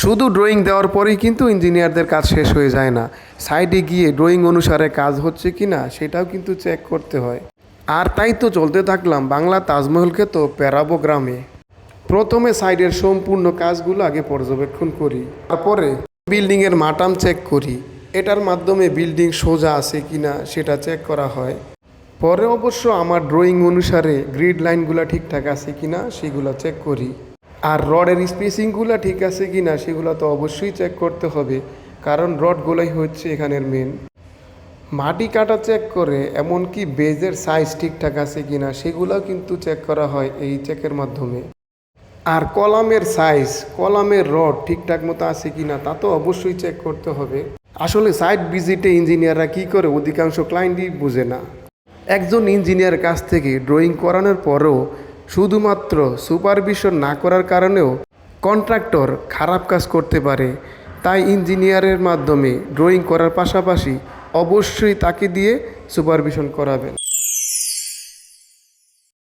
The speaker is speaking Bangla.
শুধু ড্রয়িং দেওয়ার পরেই কিন্তু ইঞ্জিনিয়ারদের কাজ শেষ হয়ে যায় না, সাইডে গিয়ে ড্রয়িং অনুসারে কাজ হচ্ছে কি না সেটাও কিন্তু চেক করতে হয়। আর তাই তো চলতে থাকলাম বাংলা তাজমহলকে তো পেরাবো গ্রামে। প্রথমে সাইডের সম্পূর্ণ কাজগুলো আগে পর্যবেক্ষণ করি, তারপরে বিল্ডিংয়ের মাটাম চেক করি। এটার মাধ্যমে বিল্ডিং সোজা আছে কি না সেটা চেক করা হয়। পরে অবশ্য আমার ড্রয়িং অনুসারে গ্রিড লাইনগুলো ঠিকঠাক আছে কি না সেগুলো চেক করি। আর রডের স্পেসিংগুলো ঠিক আছে কি না সেগুলো তো অবশ্যই চেক করতে হবে, কারণ রডগুলোই হচ্ছে এখানের মেন। মাটি কাটা চেক করে, এমনকি বেজের সাইজ ঠিকঠাক আছে কি না সেগুলোও কিন্তু চেক করা হয় এই চেকের মাধ্যমে। আর কলামের সাইজ, কলামের রড ঠিকঠাক মতো আছে কি না তা তো অবশ্যই চেক করতে হবে। আসলে সাইট ভিজিটে ইঞ্জিনিয়াররা কী করে অধিকাংশ ক্লায়েন্টই বুঝে না। একজন ইঞ্জিনিয়ার কাছ থেকে ড্রয়িং করানোর পরেও শুধুমাত্র সুপারভিশন না করার কারণেও কন্ট্রাক্টর খারাপ কাজ করতে পারে। তাই ইঞ্জিনিয়ারের মাধ্যমে ড্রয়িং করার পাশাপাশি অবশ্যই তাকে দিয়ে সুপারভিশন করাবেন।